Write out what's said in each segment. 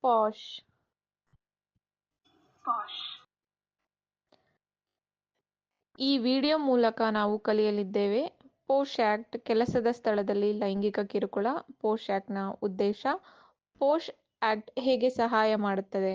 Posh. ಈ video ಮೂಲಕ ನಾವು ಕಲಿಯಲಿದ್ದೇವೆ ಪೋಶ್ ಆಕ್ಟ್, ಕೆಲಸದ ಸ್ಥಳದಲ್ಲಿ ಲೈಂಗಿಕ ಕಿರುಕುಳ, ಪೋಶ್ ಆಕ್ಟ್ನ ಉದ್ದೇಶ, ಪೋಶ್ ಆಕ್ಟ್ ಹೇಗೆ ಸಹಾಯ ಮಾಡುತ್ತದೆ.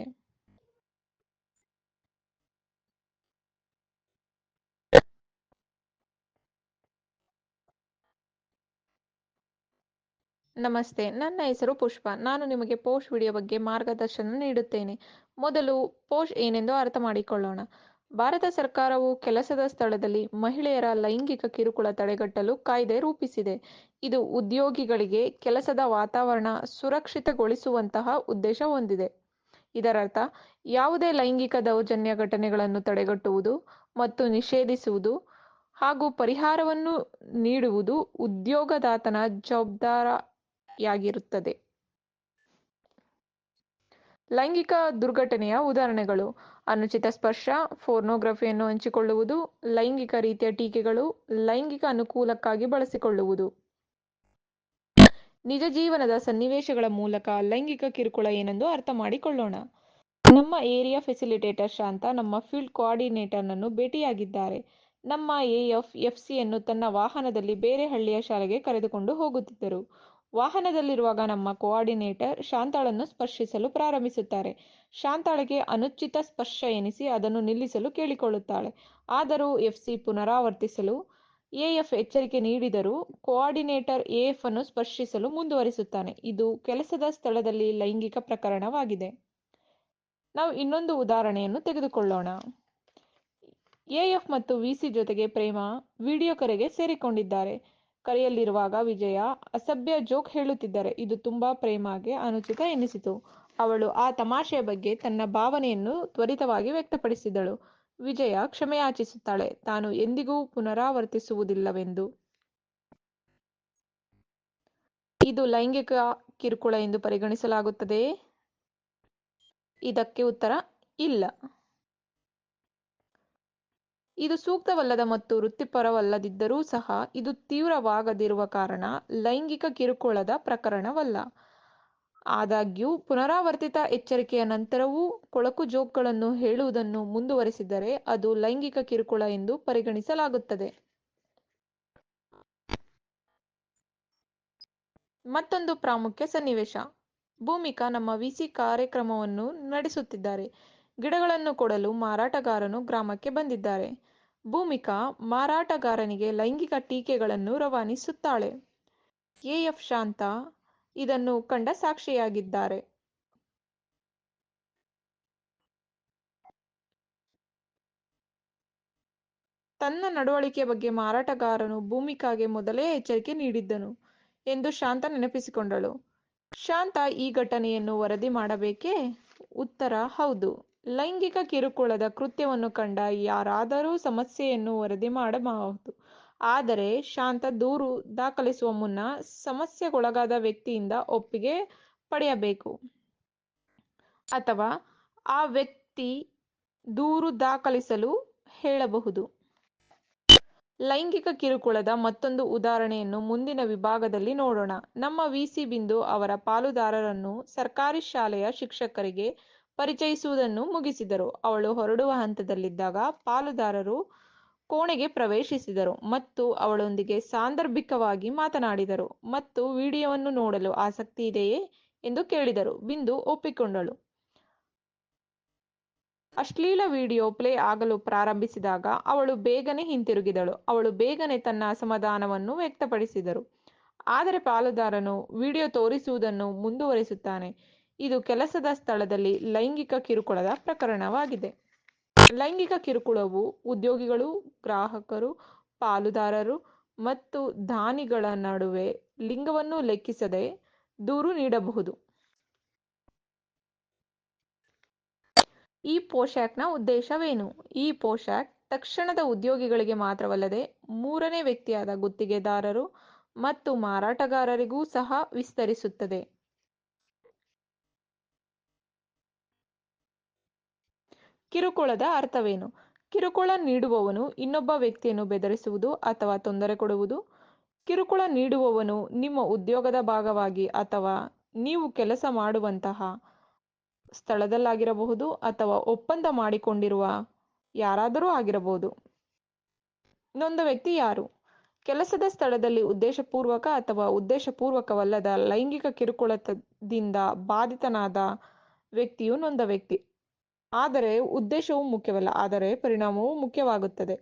ನಮಸ್ತೆ, ನನ್ನ ಹೆಸರು ಪುಷ್ಪ. ನಾನು ನಿಮಗೆ ಪೋಶ್ ವಿಡಿಯೋ ಬಗ್ಗೆ ಮಾರ್ಗದರ್ಶನ ನೀಡುತ್ತೇನೆ. ಮೊದಲು ಪೋಶ್ ಏನೆಂದು ಅರ್ಥ ಮಾಡಿಕೊಳ್ಳೋಣ. ಭಾರತ ಸರ್ಕಾರವು ಕೆಲಸದ ಸ್ಥಳದಲ್ಲಿ ಮಹಿಳೆಯರ ಲೈಂಗಿಕ ಕಿರುಕುಳ ತಡೆಗಟ್ಟಲು ಕಾಯ್ದೆ ರೂಪಿಸಿದೆ. ಇದು ಉದ್ಯೋಗಿಗಳಿಗೆ ಕೆಲಸದ ವಾತಾವರಣ ಸುರಕ್ಷಿತಗೊಳಿಸುವಂತಹ ಉದ್ದೇಶ ಹೊಂದಿದೆ. ಇದರರ್ಥ ಯಾವುದೇ ಲೈಂಗಿಕ ದೌರ್ಜನ್ಯ ಘಟನೆಗಳನ್ನು ತಡೆಗಟ್ಟುವುದು ಮತ್ತು ನಿಷೇಧಿಸುವುದು ಹಾಗೂ ಪರಿಹಾರವನ್ನು ನೀಡುವುದು ಉದ್ಯೋಗದಾತನ ಜವಾಬ್ದಾರಿಯಾಗಿರುತ್ತದೆ. ಲೈಂಗಿಕ ದುರ್ಘಟನೆಯ ಉದಾಹರಣೆಗಳು: ಅನುಚಿತ ಸ್ಪರ್ಶ, ಪೋರ್ನೋಗ್ರಫಿಯನ್ನು ಹಂಚಿಕೊಳ್ಳುವುದು, ಲೈಂಗಿಕ ರೀತಿಯ ಟೀಕೆಗಳು, ಲೈಂಗಿಕ ಅನುಕೂಲಕ್ಕಾಗಿ ಬಳಸಿಕೊಳ್ಳುವುದು. ನಿಜ ಜೀವನದ ಸನ್ನಿವೇಶಗಳ ಮೂಲಕ ಲೈಂಗಿಕ ಕಿರುಕುಳ ಏನೆಂದು ಅರ್ಥ ಮಾಡಿಕೊಳ್ಳೋಣ. ನಮ್ಮ ಏರಿಯಾ ಫೆಸಿಲಿಟೇಟರ್ ಶಾಂತ ನಮ್ಮ ಫೀಲ್ಡ್ ಕೋಆರ್ಡಿನೇಟರ್ನನ್ನು ಭೇಟಿಯಾಗಿದ್ದಾರೆ. ನಮ್ಮ ಎಫ್ಸಿಯನ್ನು ತನ್ನ ವಾಹನದಲ್ಲಿ ಬೇರೆ ಹಳ್ಳಿಯ ಶಾಲೆಗೆ ಕರೆದುಕೊಂಡು ಹೋಗುತ್ತಿದ್ದರು. ವಾಹನದಲ್ಲಿರುವಾಗ ನಮ್ಮ ಕೋಆರ್ಡಿನೇಟರ್ ಶಾಂತಾಳನ್ನು ಸ್ಪರ್ಶಿಸಲು ಪ್ರಾರಂಭಿಸುತ್ತಾರೆ. ಶಾಂತಾಳಿಗೆ ಅನುಚಿತ ಸ್ಪರ್ಶ ಎನಿಸಿ ಅದನ್ನು ನಿಲ್ಲಿಸಲು ಕೇಳಿಕೊಳ್ಳುತ್ತಾಳೆ. ಆದರೂ ಎಫ್ಸಿ ಪುನರಾವರ್ತಿಸಲು ಎಎಫ್ ಎಚ್ಚರಿಕೆ ನೀಡಿದರೂ ಕೋಆರ್ಡಿನೇಟರ್ ಎಎಫ್ ಅನ್ನು ಸ್ಪರ್ಶಿಸಲು ಮುಂದುವರಿಸುತ್ತಾನೆ. ಇದು ಕೆಲಸದ ಸ್ಥಳದಲ್ಲಿ ಲೈಂಗಿಕ ಪ್ರಕರಣವಾಗಿದೆ. ನಾವು ಇನ್ನೊಂದು ಉದಾಹರಣೆಯನ್ನು ತೆಗೆದುಕೊಳ್ಳೋಣ. ಎಎಫ್ ಮತ್ತು ವಿಸಿ ಜೊತೆಗೆ ಪ್ರೇಮ ವಿಡಿಯೋ ಕರೆಗೆ ಸೇರಿಕೊಂಡಿದ್ದಾರೆ. ಕರೆಯಲ್ಲಿರುವಾಗ ವಿಜಯ ಅಸಭ್ಯ ಜೋಕ್ ಹೇಳುತ್ತಿದ್ದರೆ ಇದು ತುಂಬಾ ಪ್ರೇಮಗೆ ಅನುಚಿತ ಎನಿಸಿತು. ಅವಳು ಆ ತಮಾಷೆಯ ಬಗ್ಗೆ ತನ್ನ ಭಾವನೆಯನ್ನು ತ್ವರಿತವಾಗಿ ವ್ಯಕ್ತಪಡಿಸಿದಳು. ವಿಜಯ ಕ್ಷಮೆಯಾಚಿಸುತ್ತಾಳೆ, ತಾನು ಎಂದಿಗೂ ಪುನರಾವರ್ತಿಸುವುದಿಲ್ಲವೆಂದು. ಇದು ಲೈಂಗಿಕ ಕಿರುಕುಳ ಎಂದು ಪರಿಗಣಿಸಲಾಗುತ್ತದೆಯೇ? ಇದಕ್ಕೆ ಉತ್ತರ ಇಲ್ಲ. ಇದು ಸೂಕ್ತವಲ್ಲದ ಮತ್ತು ವೃತ್ತಿಪರವಲ್ಲದಿದ್ದರೂ ಸಹ ಇದು ತೀವ್ರವಾಗದಿರುವ ಕಾರಣ ಲೈಂಗಿಕ ಕಿರುಕುಳದ ಪ್ರಕರಣವಲ್ಲ. ಆದಾಗ್ಯೂ ಪುನರಾವರ್ತಿತ ಎಚ್ಚರಿಕೆಯ ನಂತರವೂ ಕೊಳಕು ಜೋಕ್ಗಳನ್ನು ಹೇಳುವುದನ್ನು ಮುಂದುವರಿಸಿದರೆ ಅದು ಲೈಂಗಿಕ ಕಿರುಕುಳ ಎಂದು ಪರಿಗಣಿಸಲಾಗುತ್ತದೆ. ಮತ್ತೊಂದು ಪ್ರಾಮುಖ್ಯ ಸನ್ನಿವೇಶ. ಭೂಮಿಕಾ ನಮ್ಮ ವಿಸಿ ಕಾರ್ಯಕ್ರಮವನ್ನು ನಡೆಸುತ್ತಿದ್ದಾರೆ. ಗಿಡಗಳನ್ನು ಕೊಡಲು ಮಾರಾಟಗಾರನು ಗ್ರಾಮಕ್ಕೆ ಬಂದಿದ್ದಾರೆ. ಭೂಮಿಕಾ ಮಾರಾಟಗಾರನಿಗೆ ಲೈಂಗಿಕ ಟೀಕೆಗಳನ್ನು ರವಾನಿಸುತ್ತಾಳೆ. ಎಎಫ್ ಶಾಂತ ಇದನ್ನು ಕಂಡ ಸಾಕ್ಷಿಯಾಗಿದ್ದಾರೆ. ತನ್ನ ನಡವಳಿಕೆಯ ಬಗ್ಗೆ ಮಾರಾಟಗಾರನು ಭೂಮಿಕಾಗೆ ಮೊದಲೇ ಎಚ್ಚರಿಕೆ ನೀಡಿದ್ದನು ಎಂದು ಶಾಂತ ನೆನಪಿಸಿಕೊಂಡಳು. ಶಾಂತ ಈ ಘಟನೆಯನ್ನು ವರದಿ ಮಾಡಬೇಕೇ? ಉತ್ತರ ಹೌದು. ಲೈಂಗಿಕ ಕಿರುಕುಳದ ಕೃತ್ಯವನ್ನು ಕಂಡ ಯಾರಾದರೂ ಸಮಸ್ಯೆಯನ್ನು ವರದಿ ಮಾಡಬಹುದು. ಆದರೆ ಶಾಂತ ದೂರು ದಾಖಲಿಸುವ ಮುನ್ನ ಸಮಸ್ಯೆಗೊಳಗಾದ ವ್ಯಕ್ತಿಯಿಂದ ಒಪ್ಪಿಗೆ ಪಡೆಯಬೇಕು ಅಥವಾ ಆ ವ್ಯಕ್ತಿ ದೂರು ದಾಖಲಿಸಲು ಹೇಳಬಹುದು. ಲೈಂಗಿಕ ಕಿರುಕುಳದ ಮತ್ತೊಂದು ಉದಾಹರಣೆಯನ್ನು ಮುಂದಿನ ವಿಭಾಗದಲ್ಲಿ ನೋಡೋಣ. ನಮ್ಮ ವಿಸಿ ಬಿಂದು ಅವರ ಪಾಲುದಾರರನ್ನು ಸರ್ಕಾರಿ ಶಾಲೆಯ ಶಿಕ್ಷಕರಿಗೆ ಪರಿಚಯಿಸುವುದನ್ನು ಮುಗಿಸಿದರು. ಅವಳು ಹೊರಡುವ ಹಂತದಲ್ಲಿದ್ದಾಗ ಪಾಲುದಾರರು ಕೋಣೆಗೆ ಪ್ರವೇಶಿಸಿದರು ಮತ್ತು ಅವಳೊಂದಿಗೆ ಸಾಂದರ್ಭಿಕವಾಗಿ ಮಾತನಾಡಿದರು ಮತ್ತು ವಿಡಿಯೋವನ್ನು ನೋಡಲು ಆಸಕ್ತಿ ಇದೆಯೇ ಎಂದು ಕೇಳಿದರು. ಬಿಂದು ಒಪ್ಪಿಕೊಂಡಳು. ಅಶ್ಲೀಲ ವಿಡಿಯೋ ಪ್ಲೇ ಆಗಲು ಪ್ರಾರಂಭಿಸಿದಾಗ ಅವಳು ಬೇಗನೆ ಹಿಂತಿರುಗಿದಳು. ಅವಳು ಬೇಗನೆ ತನ್ನ ಅಸಮಾಧಾನವನ್ನು ವ್ಯಕ್ತಪಡಿಸಿದರು. ಆದರೆ ಪಾಲುದಾರನು ವಿಡಿಯೋ ತೋರಿಸುವುದನ್ನು ಮುಂದುವರಿಸುತ್ತಾನೆ. ಇದು ಕೆಲಸದ ಸ್ಥಳದಲ್ಲಿ ಲೈಂಗಿಕ ಕಿರುಕುಳದ ಪ್ರಕರಣವಾಗಿದೆ. ಲೈಂಗಿಕ ಕಿರುಕುಳವು ಉದ್ಯೋಗಿಗಳು, ಗ್ರಾಹಕರು, ಪಾಲುದಾರರು ಮತ್ತು ದಾನಿಗಳ ನಡುವೆ ಲಿಂಗವನ್ನು ಲೆಕ್ಕಿಸದೆ ದೂರು ನೀಡಬಹುದು. ಈ ಪೋಶ್ ಆಕ್ಟ್ನ ಉದ್ದೇಶವೇನು? ಈ ಪೋಶ್ ಆಕ್ಟ್ ತಕ್ಷಣದ ಉದ್ಯೋಗಿಗಳಿಗೆ ಮಾತ್ರವಲ್ಲದೆ ಮೂರನೇ ವ್ಯಕ್ತಿಯಾದ ಗುತ್ತಿಗೆದಾರರು ಮತ್ತು ಮಾರಾಟಗಾರರಿಗೂ ಸಹ ವಿಸ್ತರಿಸುತ್ತದೆ. ಕಿರುಕುಳದ ಅರ್ಥವೇನು? ಕಿರುಕುಳ ನೀಡುವವನು ಇನ್ನೊಬ್ಬ ವ್ಯಕ್ತಿಯನ್ನು ಬೆದರಿಸುವುದು ಅಥವಾ ತೊಂದರೆ ಕೊಡುವುದು. ಕಿರುಕುಳ ನೀಡುವವನು ನಿಮ್ಮ ಉದ್ಯೋಗದ ಭಾಗವಾಗಿ ಅಥವಾ ನೀವು ಕೆಲಸ ಮಾಡುವಂತಹ ಸ್ಥಳದಲ್ಲಾಗಿರಬಹುದು ಅಥವಾ ಒಪ್ಪಂದ ಮಾಡಿಕೊಂಡಿರುವ ಯಾರಾದರೂ ಆಗಿರಬಹುದು. ನೊಂದ ವ್ಯಕ್ತಿ ಯಾರು? ಕೆಲಸದ ಸ್ಥಳದಲ್ಲಿ ಉದ್ದೇಶಪೂರ್ವಕ ಅಥವಾ ಉದ್ದೇಶಪೂರ್ವಕವಲ್ಲದ ಲೈಂಗಿಕ ಕಿರುಕುಳದಿಂದ ಬಾಧಿತನಾದ ವ್ಯಕ್ತಿಯು ನೊಂದ ವ್ಯಕ್ತಿ. ಆದರೆ ಉದ್ದೇಶವು ಮುಖ್ಯವಲ್ಲ, ಆದರೆ ಪರಿಣಾಮವು ಮುಖ್ಯವಾಗುತ್ತದೆ.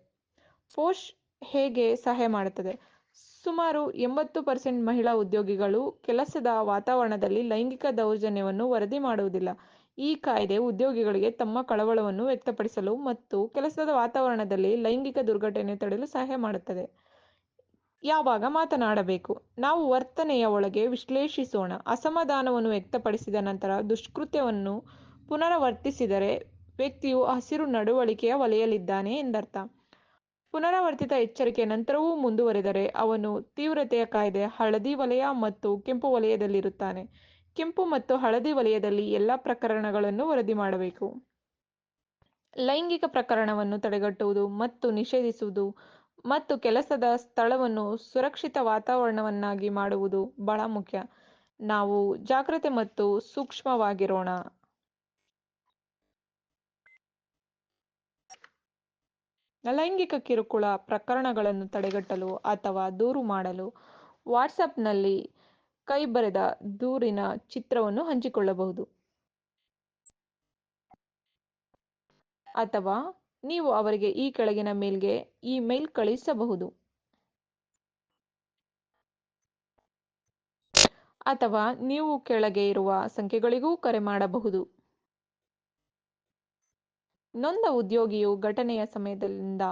ಪೋಷ್ ಹೇಗೆ ಸಹಾಯ ಮಾಡುತ್ತದೆ? ಸುಮಾರು 80% ಮಹಿಳಾ ಉದ್ಯೋಗಿಗಳು ಕೆಲಸದ ವಾತಾವರಣದಲ್ಲಿ ಲೈಂಗಿಕ ದೌರ್ಜನ್ಯವನ್ನು ವರದಿ ಮಾಡುವುದಿಲ್ಲ. ಈ ಕಾಯ್ದೆ ಉದ್ಯೋಗಿಗಳಿಗೆ ತಮ್ಮ ಕಳವಳವನ್ನು ವ್ಯಕ್ತಪಡಿಸಲು ಮತ್ತು ಕೆಲಸದ ವಾತಾವರಣದಲ್ಲಿ ಲೈಂಗಿಕ ದುರ್ಘಟನೆ ತಡೆಯಲು ಸಹಾಯ ಮಾಡುತ್ತದೆ. ಯಾವಾಗ ಮಾತನಾಡಬೇಕು? ನಾವು ವರ್ತನೆಯ ಒಳಗೆ ವಿಶ್ಲೇಷಿಸೋಣ. ಅಸಮಾಧಾನವನ್ನು ವ್ಯಕ್ತಪಡಿಸಿದ ನಂತರ ದುಷ್ಕೃತ್ಯವನ್ನು ಪುನರಾವರ್ತಿಸಿದರೆ ವ್ಯಕ್ತಿಯು ಹಸಿರು ನಡವಳಿಕೆಯ ವಲಯದಲ್ಲಿದ್ದಾನೆ ಎಂದರ್ಥ. ಪುನರಾವರ್ತಿತ ಎಚ್ಚರಿಕೆಯ ನಂತರವೂ ಮುಂದುವರೆದರೆ ಅವನು ತೀವ್ರತೆಯ ಕಾಯ್ದೆ ಹಳದಿ ವಲಯ ಮತ್ತು ಕೆಂಪು ವಲಯದಲ್ಲಿರುತ್ತಾನೆ. ಕೆಂಪು ಮತ್ತು ಹಳದಿ ವಲಯದಲ್ಲಿ ಎಲ್ಲ ಪ್ರಕರಣಗಳನ್ನು ವರದಿ ಮಾಡಬೇಕು. ಲೈಂಗಿಕ ಪ್ರಕರಣವನ್ನು ತಡೆಗಟ್ಟುವುದು ಮತ್ತು ನಿಷೇಧಿಸುವುದು ಮತ್ತು ಕೆಲಸದ ಸ್ಥಳವನ್ನು ಸುರಕ್ಷಿತ ವಾತಾವರಣವನ್ನಾಗಿ ಮಾಡುವುದು ಬಹಳ ಮುಖ್ಯ. ನಾವು ಜಾಗೃತೆ ಮತ್ತು ಸೂಕ್ಷ್ಮವಾಗಿರೋಣ. ಲೈಂಗಿಕ ಕಿರುಕುಳ ಪ್ರಕರಣಗಳನ್ನು ತಡೆಗಟ್ಟಲು ಅಥವಾ ದೂರು ಮಾಡಲು ವಾಟ್ಸಾಪ್ನಲ್ಲಿ ಕೈಬರೆದ ದೂರಿನ ಚಿತ್ರವನ್ನು ಹಂಚಿಕೊಳ್ಳಬಹುದು. ಅಥವಾ ನೀವು ಅವರಿಗೆ ಈ ಕೆಳಗಿನ ಮೇಲ್ಗೆ ಇಮೇಲ್ ಕಳುಹಿಸಬಹುದು. ಅಥವಾ ನೀವು ಕೆಳಗೆ ಇರುವ ಸಂಖ್ಯೆಗಳಿಗೂ ಕರೆ ಮಾಡಬಹುದು. ನೊಂದ ಉದ್ಯೋಗಿಯು ಘಟನೆಯ ಸಮಯದಿಂದ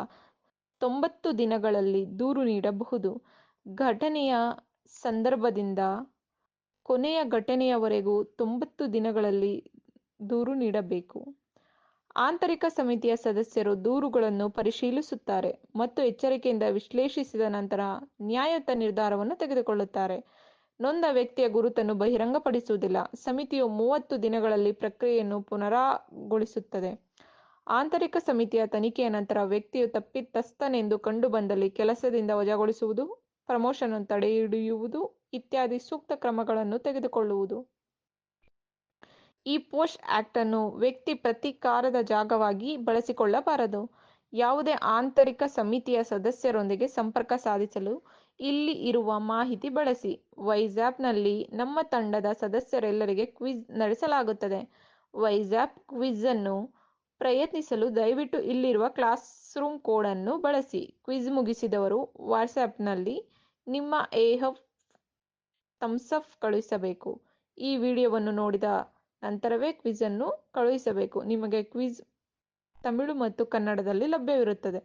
90 ದಿನಗಳಲ್ಲಿ ದೂರು ನೀಡಬಹುದು. ಘಟನೆಯ ಸಂದರ್ಭದಿಂದ ಕೊನೆಯ ಘಟನೆಯವರೆಗೂ 90 ದಿನಗಳಲ್ಲಿ ದೂರು ನೀಡಬೇಕು. ಆಂತರಿಕ ಸಮಿತಿಯ ಸದಸ್ಯರು ದೂರುಗಳನ್ನು ಪರಿಶೀಲಿಸುತ್ತಾರೆ ಮತ್ತು ಎಚ್ಚರಿಕೆಯಿಂದ ವಿಶ್ಲೇಷಿಸಿದ ನಂತರ ನ್ಯಾಯಯುತ ನಿರ್ಧಾರವನ್ನು ತೆಗೆದುಕೊಳ್ಳುತ್ತಾರೆ. ನೊಂದ ವ್ಯಕ್ತಿಯ ಗುರುತನ್ನು ಬಹಿರಂಗಪಡಿಸುವುದಿಲ್ಲ. ಸಮಿತಿಯು 30 ದಿನಗಳಲ್ಲಿ ಪ್ರಕ್ರಿಯೆಯನ್ನು ಪುನರಾಗೊಳಿಸುತ್ತದೆ. ಆಂತರಿಕ ಸಮಿತಿಯ ತನಿಖೆಯ ನಂತರ ವ್ಯಕ್ತಿಯು ತಪ್ಪಿತಸ್ಥನೆಂದು ಕಂಡುಬಂದಲ್ಲಿ ಕೆಲಸದಿಂದ ವಜಾಗೊಳಿಸುವುದು, ಪ್ರಮೋಷನ್ ಅನ್ನು ತಡೆಹಿಡಿಯುವುದು ಇತ್ಯಾದಿ ಸೂಕ್ತ ಕ್ರಮಗಳನ್ನು ತೆಗೆದುಕೊಳ್ಳುವುದು. ಈ ಪೋಷ್ ಆಕ್ಟ್ ಅನ್ನು ವ್ಯಕ್ತಿ ಪ್ರತೀಕಾರದ ಜಾಗವಾಗಿ ಬಳಸಿಕೊಳ್ಳಬಾರದು. ಯಾವುದೇ ಆಂತರಿಕ ಸಮಿತಿಯ ಸದಸ್ಯರೊಂದಿಗೆ ಸಂಪರ್ಕ ಸಾಧಿಸಲು ಇಲ್ಲಿ ಇರುವ ಮಾಹಿತಿ ಬಳಸಿ. ವಾಟ್ಸ್ಆ್ಯಪ್ನಲ್ಲಿ ನಮ್ಮ ತಂಡದ ಸದಸ್ಯರೆಲ್ಲರಿಗೆ ಕ್ವಿಜ್ ನಡೆಸಲಾಗುತ್ತದೆ. ವಾಟ್ಸ್ಆ್ಯಪ್ ಕ್ವಿಜ್ ಅನ್ನು ಪ್ರಯತ್ನಿಸಲು ದಯವಿಟ್ಟು ಇಲ್ಲಿರುವ ಕ್ಲಾಸ್ರೂಮ್ ಕೋಡ್ ಅನ್ನು ಬಳಸಿ. ಕ್ವಿಜ್ ಮುಗಿಸಿದವರು ವಾಟ್ಸ್ಆ್ಯಪ್ನಲ್ಲಿ ನಿಮ್ಮ AF ಥಮ್ಸ್ ಅಪ್ ಕಳುಹಿಸಬೇಕು. ಈ ವಿಡಿಯೋವನ್ನು ನೋಡಿದ ನಂತರವೇ ಕ್ವಿಜ್ ಅನ್ನು ಕಳುಹಿಸಬೇಕು. ನಿಮಗೆ ಕ್ವಿಜ್ ತಮಿಳು ಮತ್ತು ಕನ್ನಡದಲ್ಲಿ ಲಭ್ಯವಿರುತ್ತದೆ.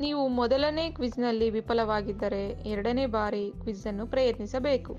ನೀವು ಮೊದಲನೇ ಕ್ವಿಜ್ನಲ್ಲಿ ವಿಫಲವಾಗಿದ್ದರೆ ಎರಡನೇ ಬಾರಿ ಕ್ವಿಜ್ ಅನ್ನು ಪ್ರಯತ್ನಿಸಬೇಕು.